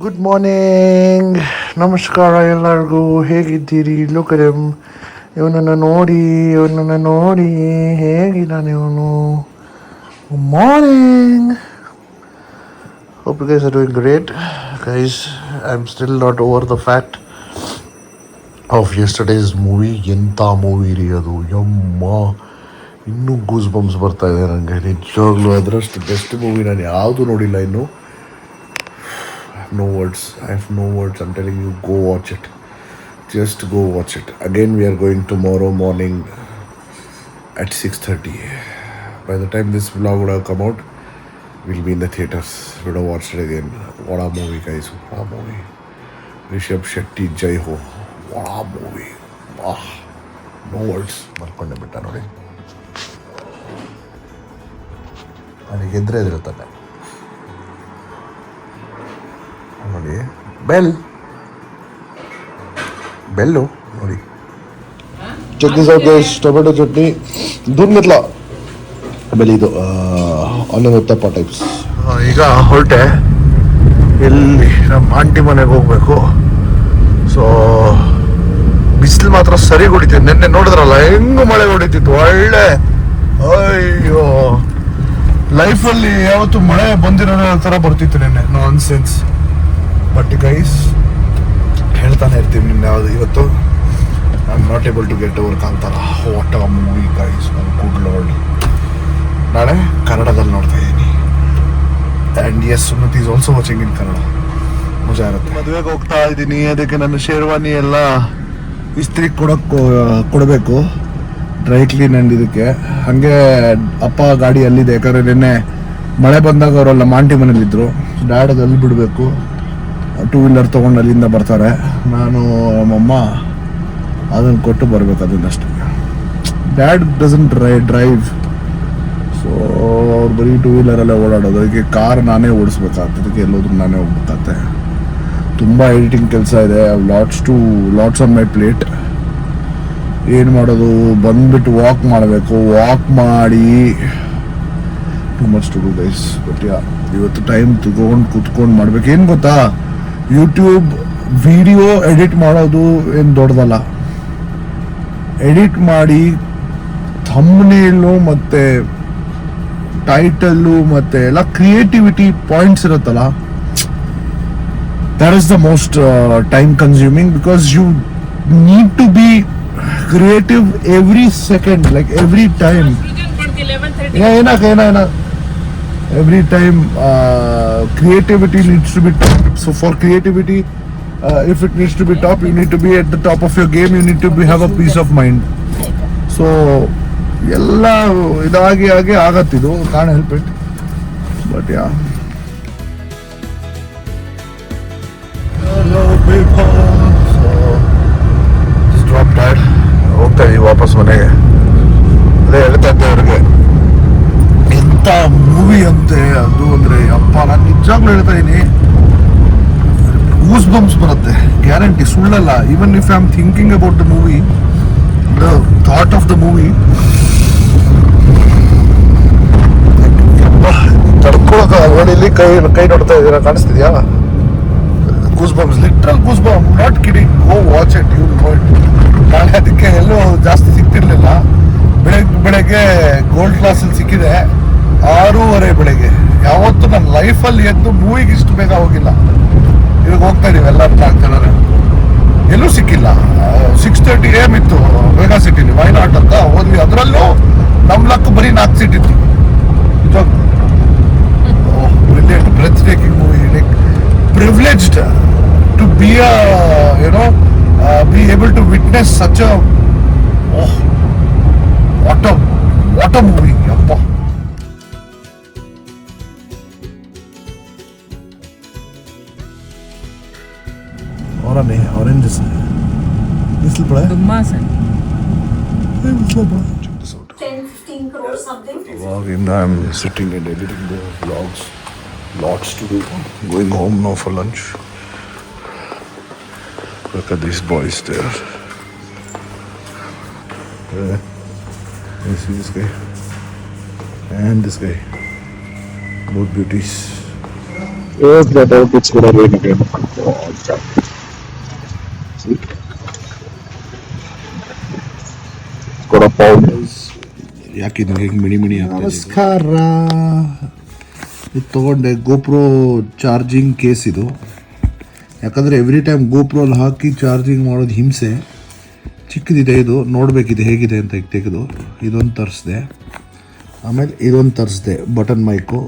Good morning, ನಮಸ್ಕಾರ ಎಲ್ಲರಿಗೂ. ಹೇಗಿದ್ದೀರಿ? ಲೋಕರಂ ಇವನನ್ನು ನೋಡಿ ಹೇಗಿದ್ದಾನೆ ಇವನು. Morning. Hope you guys are doing great. Guys, I am still not over the fact of yesterday's movie. ಎಂಥ ಮೂವಿ ರೀ ಅದು, ಯಮ್ಮ. ಇನ್ನೂ ಗೂಸ್ ಬಂಪ್ಸ್ ಬರ್ತಾ ಇದೆ ನನಗೆ ನಿಜವಾಗ್ಲೂ. ಅದರಷ್ಟು ಬೆಸ್ಟ್ ಮೂವಿ ನಾನು ಯಾವುದೂ ನೋಡಿಲ್ಲ ಇನ್ನು. No words. I have no words. I'm telling you, go watch it. Just go watch it. Again, we are going tomorrow morning at 6:30. By the time this vlog would have come out, we'll be in the theaters. We'll have watched it again. What a movie, guys. What a movie. Rishabh Shetty, Jai Ho. What a movie. Ah, no words. ಬರ್ಕೊಂಡೆ ಬಿಟ್ಟ ನೋಡಿ. ನನಗೆ ಎದ್ರೆ ಎದುರುತ್ತಾನೆ ನೋಡಿ. Bell ನೋಡಿ. ಚಟ್ನಿ ಸಾಕು, tomato chutney, doodh ಮೆತ್ಲ ಬೆಲೆ, ಇದು onion uttappa types. ಈಗ ಹೊರಟೆ, ಎಲ್ಲಿ ನಮ್ಮ ಆಂಟಿ ಮನೆಗೆ ಹೋಗ್ಬೇಕು. ಸೊ ಬಿಸಿಲು ಮಾತ್ರ ಸರಿ ಹೊಡಿತಿತ್ತು. ನಿನ್ನೆ ನೋಡಿದ್ರಲ್ಲ ಹೆಂಗು ಮಳೆ ಹೊಡಿತಿತ್ತು, ಒಳ್ಳೆ. ಅಯ್ಯೋ, ಲೈಫಲ್ಲಿ ಯಾವತ್ತು ಮಳೆ ಬಂದಿರೋ ಥರ ಬರ್ತಿತ್ತು ನಿನ್ನೆ. ನಾನ್ ಸೆನ್ಸ್. ಬಟ್ ಗೈಸ್, ಹೇಳ್ತಾನೆ ಇರ್ತೀವಿ ನಿನ್ನೆ ಯಾವುದು ಇವತ್ತು I am not able to get over Kantara. What a movie guys, good lord. ನಾಳೆ ಕನ್ನಡದಲ್ಲಿ ನೋಡ್ತಾ ಇದ್ದೀನಿ. And yes, Sumathi is also watching in Kannada. ಮಜಾ ಇರುತ್ತೆ. ಮದುವೆಗೆ ಹೋಗ್ತಾ ಇದ್ದೀನಿ, ಅದಕ್ಕೆ ನನ್ನ ಶೇರ್ವಾನಿ ಎಲ್ಲ ಇಸ್ತ್ರಿ ಕೊಡಬೇಕು, ಡ್ರೈ ಕ್ಲೀನ್ ಆ್ಯಂಡ್ ಇದಕ್ಕೆ. ಹಾಗೆ ಅಪ್ಪ ಗಾಡಿ ಅಲ್ಲಿದೆ, ಯಾಕಂದರೆ ನಿನ್ನೆ ಮಳೆ ಬಂದಾಗ ಅವರೆಲ್ಲ ಮಾಂಟಿ ಮನೇಲಿದ್ದರು. ಡ್ಯಾಡ್ ಅಲ್ಲಿ ಬಿಡಬೇಕು, ಟೂ ವೀಲರ್ ತೊಗೊಂಡು ಅಲ್ಲಿಂದ ಬರ್ತಾರೆ. ನಾನು ನಮ್ಮಮ್ಮ ಅದನ್ನು ಕೊಟ್ಟು ಬರಬೇಕು, ಅದನ್ನಷ್ಟೇ. ಡ್ಯಾಡ್ ಡಸಂಟ್ ಡ್ರೈವ್, ಸೊ ಅವ್ರು ಬರೀ ಟೂ ವೀಲರಲ್ಲೇ ಓಡಾಡೋದು. ಅದಕ್ಕೆ ಕಾರ್ ನಾನೇ ಓಡಿಸ್ಬೇಕಾಗ್ತದೆ, ಅದಕ್ಕೆ ಎಲ್ಲೋದ್ರೂ ನಾನೇ ಹೋಗ್ಬೇಕಾಗತ್ತೆ. ತುಂಬ ಎಡಿಟಿಂಗ್ ಕೆಲಸ ಇದೆ, ಲಾಟ್ಸ್ ಆನ್ ಮೈ ಪ್ಲೇಟ್. ಏನು ಮಾಡೋದು, ಬಂದುಬಿಟ್ಟು ವಾಕ್ ಮಾಡಬೇಕು, ವಾಕ್ ಮಾಡಿ too much to do guys. But ಇವತ್ತು ಟೈಮ್ ತಗೊಂಡು ಕೂತ್ಕೊಂಡು ಮಾಡ್ಬೇಕು. ಏನು ಗೊತ್ತಾ, ಯೂಟ್ಯೂಬ್ ವಿಡಿಯೋ ಎಡಿಟ್ ಮಾಡೋದು ಏನು ದೊಡ್ಡದಲ್ಲ. ಎಡಿಟ್ ಮಾಡಿ ಥಂಬ್ನೇಲು ಮತ್ತು ಟೈಟಲ್ಲು ಮತ್ತು ಎಲ್ಲ ಕ್ರಿಯೇಟಿವಿಟಿ ಪಾಯಿಂಟ್ಸ್ ಇರುತ್ತಲ್ಲ, that is the most time consuming, because you need to be creative every second, like every time. Every time creativity needs to be top. So for creativity, if it needs to be top, you need to be at the top of your game. You need to have a peace of mind. So ಎಲ್ಲ ಇದಾಗಿ ಆಗತ್ತಿದು, can't help it. But yeah. Hello people. So just dropped out. ಹೋಗ್ತಾ ಇದೀವಿ ವಾಪಸ್ ಮನೆಗೆ. ಅದೇ ಹೇಳ್ತಾ ಇದ್ದೆ ಅವ್ರಿಗೆ, ಎಂಥ ಮೂವಿ ಅಂತೆ ಅದು ಅಂದರೆ. ಅಪ್ಪ, ನಾನು ನಿಜವಾಗ್ಲೂ ಹೇಳ್ತಾ ಇದ್ದೀನಿ, ಗೂಸ್ ಬಂಪ್ಸ್ ಬರುತ್ತೆ ಗ್ಯಾರಂಟಿ, ಸುಳ್ಳಲ್ಲ. Even if I am thinking about the movie, the thought of the movie, ತಡ್ಕೊಳಕ. ನೋಡಿ, ಕೈ ನೋಡ್ತಾ ಇದ್ದೀರಾ, ಕಾಣಿಸ್ತಿದ್ಯಾ? Goose bumps, literal goose bump, not kidding. Go watch it, you know it. ನಾಳೆ ಅದಕ್ಕೆ ಎಲ್ಲೂ ಜಾಸ್ತಿ ಸಿಗ್ತಿರ್ಲಿಲ್ಲ. ಬೆಳಗ್ಗೆ ಗೋಲ್ಡ್ ಕ್ಲಾಸಲ್ಲಿ ಸಿಕ್ಕಿದೆ 6:30 ಬೆಳಗ್ಗೆ. ಯಾವತ್ತೂ ನನ್ನ ಲೈಫಲ್ಲಿ ಎದ್ದು ಮೂವಿಗೆ ಇಷ್ಟು ಬೇಗ ಹೋಗಿಲ್ಲ. ಇವಾಗ ಹೋಗ್ತಾ ಇದೀವಿ ಎಲ್ಲ 4 ಜನರು, ಎಲ್ಲೂ ಸಿಕ್ಕಿಲ್ಲ. 6:30 AM ಇತ್ತು ವೇಗಾ ಸಿಟಿಲಿ, ವೈನಾಟ್ ಅಂತ ಹೋದ್ವಿ. ಅದರಲ್ಲೂ ನಮ್ಮ ಲಕ್ ಬರೀ 4 ಸೀಟ್ ಇತ್ತು. Brilliant, breathtaking movie. Like privileged to be be able to witness such a what a movie. Appa, oranges little bra dumasa check this out. 10-15 crores something. Vlog, I'm sitting and editing the vlogs. Lots to do. Going home now for lunch. Look at these boys there. You see this guy and this guy, both beauties. It's gonna rain again. See, it's got a pound. ಯಾಕೆ ನನಗೆ ಮಿಣಿ ಮಿಣಿ ನಮಸ್ಕಾರ. ಇದು ತೊಗೊಂಡೆ GoPro charging case ಇದು. ಯಾಕಂದರೆ every time ಗೋಪ್ರೋಲ್ಲಿ ಹಾಕಿ charging ಮಾಡೋದು ಹಿಂಸೆ. ಚಿಕ್ಕದಿದೆ ಇದು, ನೋಡಬೇಕಿದೆ ಹೇಗಿದೆ ಅಂತ ಈಗ ತೆಗೆದು. ಇದೊಂದು ತರಿಸ್ದೆ. ಆಮೇಲೆ ಇದೊಂದು ತರಿಸ್ದೆ ಬಟನ್ ಮೈಕು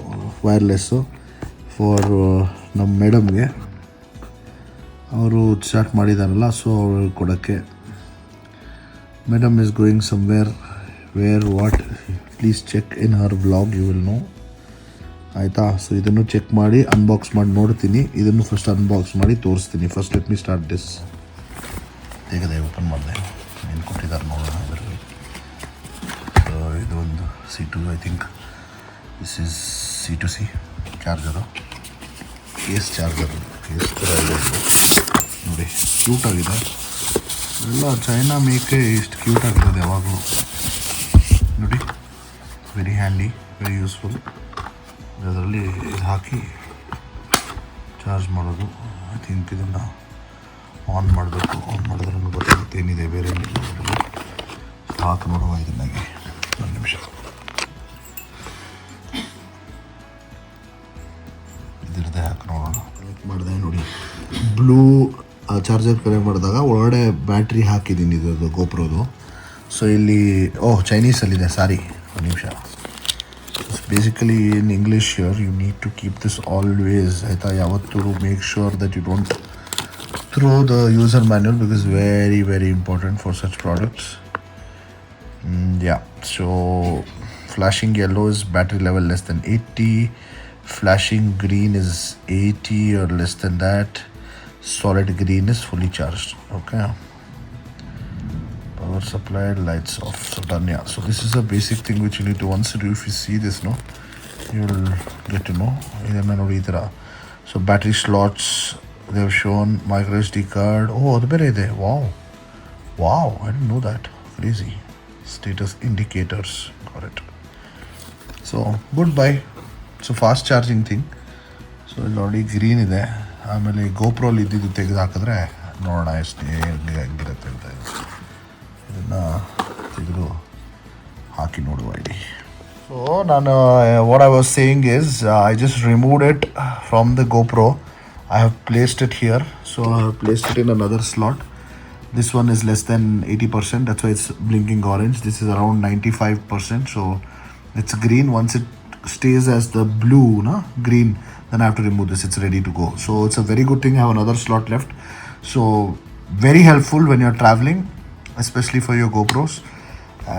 ವೈರ್ಲೆಸ್ಸು ಫಾರ್ ನಮ್ಮ ಮೇಡಮ್ಗೆ. ಅವರು ಸ್ಟಾರ್ಟ್ ಮಾಡಿದಾರಲ್ಲ, ಸೊ ಅವ್ರು ಕೊಡೋಕ್ಕೆ. Madam is going somewhere where what please check in her vlog, you will know. ಆಯಿತಾ? ಸೊ ಇದನ್ನು ಚೆಕ್ ಮಾಡಿ ಅನ್ಬಾಕ್ಸ್ ಮಾಡಿ ನೋಡ್ತೀನಿ. ಇದನ್ನು ಫಸ್ಟ್ ಅನ್ಬಾಕ್ಸ್ ಮಾಡಿ ತೋರಿಸ್ತೀನಿ. First let me start this. ತೆಗೆದೆ, ಓಪನ್ ಮಾಡಿದೆ. ಏನು ಕೊಟ್ಟಿದ್ದಾರೆ ನೋಡೋಣ ಅದರಲ್ಲಿ. ಸೊ ಇದೊಂದು C2, I think this is C2C charger. Case charger, case ಥರ ಇದೆ ನೋಡಿ, ಕ್ಯೂಟಾಗಿದೆ. ಎಲ್ಲ ಚೈನಾ ಮೇಕೆ ಇಷ್ಟು ಕ್ಯೂಟಾಗಿರೋದು ಯಾವಾಗಲೂ ನೋಡಿ. Very handy, very useful. ಅದರಲ್ಲಿ ಇದು ಹಾಕಿ ಚಾರ್ಜ್ ಮಾಡೋದು. ಐ ಥಿಂಕ್ ಇದನ್ನು ಆನ್ ಮಾಡಬೇಕು. ಆನ್ ಮಾಡಿದ್ರೆ ಗೊತ್ತಾಗುತ್ತೆ ಏನಿದೆ, ಬೇರೆ ಏನಿಲ್ಲ. ಹಾಕಿ ನೋಡುವ ಇದನ್ನಾಗೆ. ಒಂದು ನಿಮಿಷ. ಇದ್ರದ್ದೇ ಹಾಕಿ ನೋಡೋಣ. ಕನೆಕ್ಟ್ ಮಾಡಿದೆ ನೋಡಿ, ಬ್ಲೂ ಚಾರ್ಜರ್ ಕನೆಕ್ಟ್ ಮಾಡಿದಾಗ ಒಳಗಡೆ ಬ್ಯಾಟ್ರಿ ಹಾಕಿದ್ದೀನಿ ಇದ್ರದ್ದು ಗೋಪ್ರೋದು. ಸೊ ಇಲ್ಲಿ ಚೈನೀಸಲ್ಲಿದೆ, ಸಾರಿ ಒಂದು ನಿಮಿಷ. Basically in English here you need to keep this always. ಆಯಿತಾ? ಯಾವತ್ತೂ make sure that you don't throw the user manual because very very important for such products. Yeah, so flashing yellow is battery level less than 80, flashing green is 80 or less than that, solid green is fully charged. Okay, power supply, lights off. So done. Yeah, so this is a basic thing which you need to once do. If you see this, no, you will get to know. So battery slots they have shown, micro SD card. Oh, adu bere ide. Wow, I didn't know that. Crazy. Status indicators, got it. So goodbye. So fast charging thing. So ಇಲ್ಲಿ ನೋಡಿ green ಇದೆ. ಆಮೇಲೆ ಗೋಪ್ರೋಲಿ ಇದ್ದಿದ್ದು ತೆಗೆದು ಹಾಕಿದ್ರೆ ನೋಡೋಣ ಎಷ್ಟು ಹೆಂಗಿರುತ್ತೆ ಅಂತ. ಇದನ್ನು ತೆಗೆದು ಹಾಕಿ ನೋಡುವ ಇಲ್ಲಿ. ಸೊ ನಾನು what I was saying is I just removed it from the GoPro. I have placed it here. So I have placed it in another slot. This one is less than 80%, that's why it's blinking orange. This is around 95%, so it's green. Once it stays as the blue, green, then I have to remove this. It's ready to go. So it's a very good thing I have another slot left. So very helpful when you're traveling, especially for your GoPros.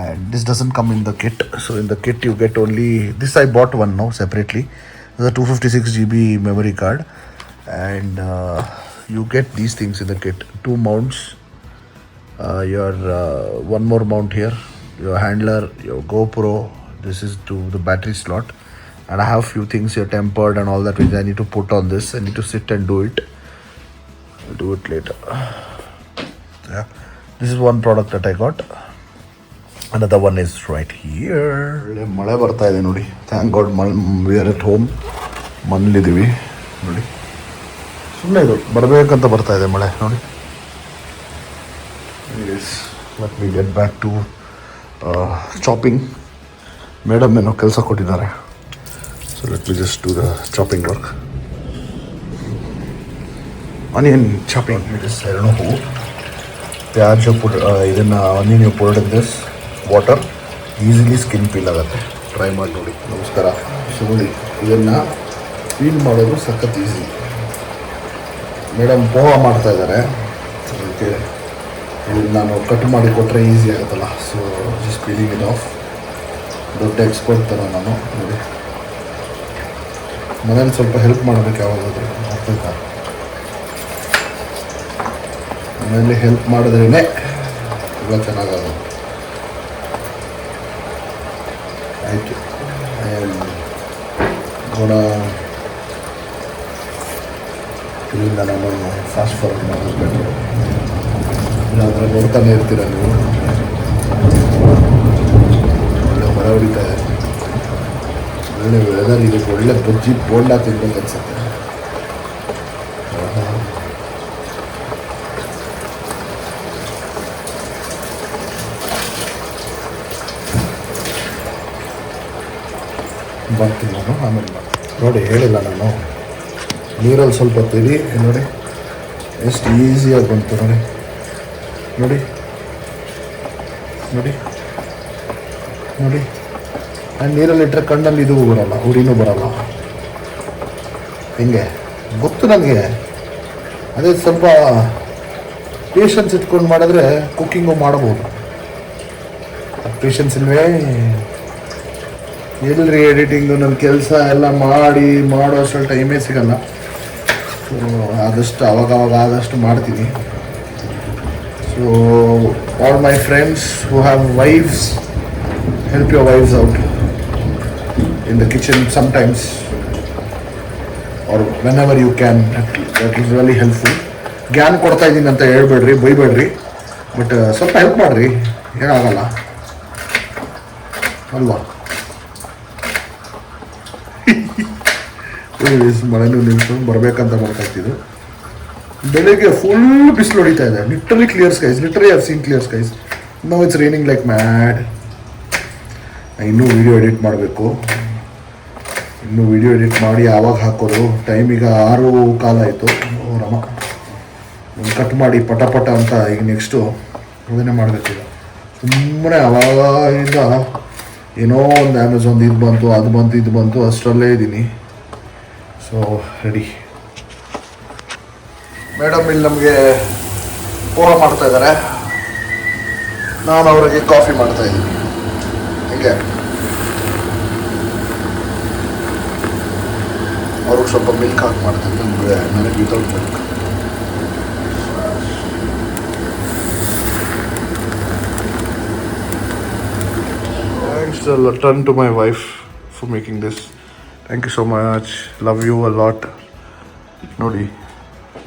And this doesn't come in the kit. So in the kit you get only this. I bought one now separately. There's a 256 GB memory card, and you get these things in the kit. 2 mounts. Your one more mount here, your handler, your GoPro. This is to the battery slot, and I have few things here tempered and all that which I need to put on this. I need to sit and do it. I'll do it later. Yeah, this is one product that I got. Another one is right here. ಮಳೆ ಬರ್ತಾ ಇದೆ ನೋಡಿ. Thank God we are at home. ಮನೇಲಿದ್ದೀವಿ ನೋಡಿ. ಸುಮ್ಮನೆ ಇದು ಬರಬೇಕಂತ ಬರ್ತಾ ಇದೆ ಮಳೆ ನೋಡಿ. Yes, let me get back to chopping. Madam ಏನೋ ಕೆಲಸ ಕೊಟ್ಟಿದ್ದಾರೆ. So let me just do the chopping work. Onion chopping. I don't know who. Pyaj put ಇದನ್ನು onion you put in this water. Easily skin peel ಆಗುತ್ತೆ. Try ಮಾಡಿ ನೋಡಿ. ನಮಸ್ಕಾರ. So ನೋಡಿ, ಇದನ್ನು ಪೀಲ್ ಮಾಡೋದು ಸಖತ್ ಈಸಿ. ಮೇಡಮ್ ಪೋಹ ಮಾಡ್ತಾ ಇದ್ದಾರೆ, ಅದಕ್ಕೆ ಇದು ನಾನು ಕಟ್ ಮಾಡಿ ಕೊಟ್ಟರೆ ಈಸಿ ಆಗುತ್ತಲ್ಲ. So just peeling it off. ದೊಡ್ಡ ಎಕ್ಸ್ಪರ್ಟ್ ಥರ ನಾನು ನೋಡಿ. ಮನೇಲಿ ಸ್ವಲ್ಪ ಹೆಲ್ಪ್ ಮಾಡಬೇಕು ಯಾವಾಗಾದರೂ, ಆಗ್ತೈತಾ? ಮನೇಲಿ ಹೆಲ್ಪ್ ಮಾಡಿದ್ರೇ ಎಲ್ಲ ಚೆನ್ನಾಗೋದು. ಆಯಿತು, ಗುಣ ಇಲ್ಲಿಂದ ನಾನು ಫಾಸ್ಟ್ ಫಾರ್ವರ್ಡ್ ಮಾಡೋದು ಬೆಟ್ರು. ಇಲ್ಲಾಂದರೆ ನೋಡ್ತಾನೆ ಇರ್ತೀರ ನೀವು. ಒಳ್ಳೆ ಮರ ಹೊಡಿತಾ ಇದೆ, ಒಳ್ಳೆ ವೆದರ್, ಇದಕ್ಕೆ ಒಳ್ಳೆ ಬಜ್ಜಿ ಬೋಂಡ ತಿನ್ಬೇಕು ಅನ್ಸುತ್ತೆ. ಬರ್ತೀನಿ ನಾನು ಆಮೇಲೆ ನೋಡಿ ಹೇಳಿಲ್ಲ ನಾನು ನೀರಲ್ಲಿ ಸ್ವಲ್ಪ ತೆಲಿ ನೋಡಿ ಎಷ್ಟು ಈಸಿಯಾಗಿ ಬಂತು ನೋಡಿ ನೋಡಿ ನೋಡಿ ನೋಡಿ ನಾನು ನೀರಲ್ಲಿ ಇಟ್ಟರೆ ಕಣ್ಣಲ್ಲಿ ಇದು ಬರಲ್ಲ ಉರಿನೂ ಬರಲ್ಲ ಹಿಂಗೆ ಗೊತ್ತು ನನಗೆ ಅದೇ ಸ್ವಲ್ಪ ಪೇಷನ್ಸ್ ಇಟ್ಕೊಂಡು ಮಾಡಿದ್ರೆ ಕುಕ್ಕಿಂಗು ಮಾಡ್ಬೋದು ಪೇಷನ್ಸ್ ಇಲ್ವೇ ಎಲ್ರಿ ಎಡಿಟಿಂಗು ನನ್ನ ಕೆಲಸ ಎಲ್ಲ ಮಾಡೋ ಅಷ್ಟು ಟೈಮೇ ಸಿಗಲ್ಲ ಸೊ ಆದಷ್ಟು ಅವಾಗ ಆದಷ್ಟು ಮಾಡ್ತೀನಿ so all my friends who have wives help your wives out in the kitchen sometimes or whenever you can that is really helpful ಜ್ಞಾನ ಕೊಡ್ತಾ ಇದ್ದೀನಿ ಅಂತ ಹೇಳ್ಬೇಡ್ರಿ ಬೈಬೇಡ್ರಿ ಬಟ್ ಸ್ವಲ್ಪ ಹೆಲ್ಪ್ ಮಾಡಿರಿ ಏನಾಗಲ್ಲ ಅಲ್ವಾ ಮಳೆನೂ ನಿಲ್ಸ್ಕೊಂಡು ಬರಬೇಕಂತ ಮಾಡ್ತಾ ಇತ್ತಿದ್ದು ಬೆಳಿಗ್ಗೆ ಫುಲ್ ಬಿಸಿಲು ಹೊಡಿತಾ ಇದೆ literally clear skies literally have seen clear skies now it's raining like mad ಇನ್ನೂ ವಿಡಿಯೋ ಎಡಿಟ್ ಮಾಡಬೇಕು ಇನ್ನೂ ವಿಡಿಯೋ ಎಡಿಟ್ ಮಾಡಿ ಆವಾಗ ಹಾಕೋದು ಟೈಮ್ ಈಗ 6:15 ಆಯಿತು ರಮ ಕಟ್ ಮಾಡಿ ಪಟ ಅಂತ ಈಗ ನೆಕ್ಸ್ಟು ಅದನ್ನೇ ಮಾಡಬೇಕೀಗ ಸುಮ್ಮನೆ ಅವಾಗಿಂದ ಏನೋ ಒಂದು ಅಮೆಝಾನ್ ಇದು ಬಂತು ಅಷ್ಟರಲ್ಲೇ ಇದ್ದೀನಿ ಸೊ ರೆಡಿ ಮೇಡಮ್ ಇಲ್ಲಿ ನಮಗೆ ಪೋಹ ಮಾಡ್ತಾ ಇದ್ದಾರೆ ನಾನು ಅವರಿಗೆ ಕಾಫಿ ಮಾಡ್ತಾ ಇದ್ದೀನಿ ಹೀಗೆ ಅವ್ರಿಗೆ ಸ್ವಲ್ಪ ಮಿಲ್ಕ್ ಹಾಕಿ ಮಾಡ್ತೀನಿ ನನಗೆ without milk Thanks a ton to my wife for making this. Thank you so much. Love you a lot. Nodi,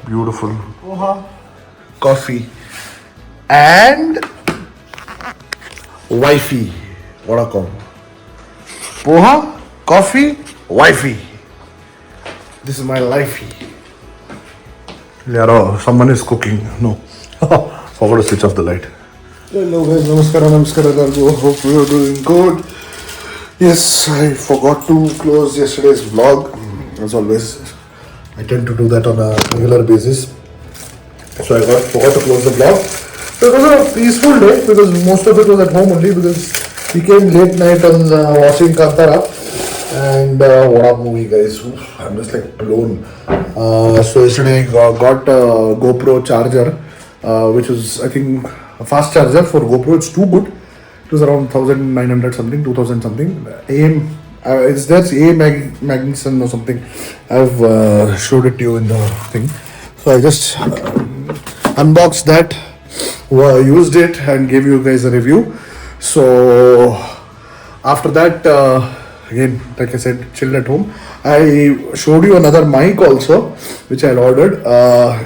beautiful. Poha, coffee, and wifey. What a combo. Poha, coffee, wifey. This is my lifey. Yaro, someone is cooking. No, forgot to switch off the light. Hello guys, namaskar everyone. Hope you are doing good. Yes, I forgot to close yesterday's vlog. As always, I tend to do that on a regular basis. So I forgot to close the vlog. So it was a peaceful day because most of it was at home only because we came late night on watching Kantara. And what a movie, guys. Oof, I'm just like blown. So yesterday I got a GoPro charger, which was I think a fast charger for GoPro. It's too good. It was around 1900 something, 2000 something. AIM, that's A Magnuson or something. I've showed it to you in the thing. So I just unboxed that, used it, and gave you guys a review. So after that, again, like I said, chilled at home. I showed you another mic also, which I had ordered.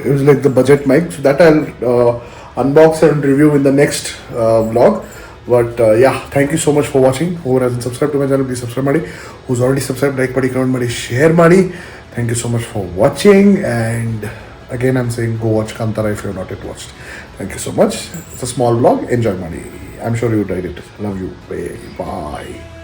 It was like the budget mic. So that I'll unbox and review in the next vlog. But yeah, thank you so much for watching. Who hasn't subscribed to my channel, please subscribe ಮಾಡಿ. Who's already subscribed, like ಮಾಡಿ, comment ಮಾಡಿ, share ಮಾಡಿ. Thank you so much for watching. And again, I'm saying go watch Kantara if you have not yet watched. Thank you so much. It's a small vlog. Enjoy ಮಾಡಿ. I'm sure you tried it. Love you. Bye.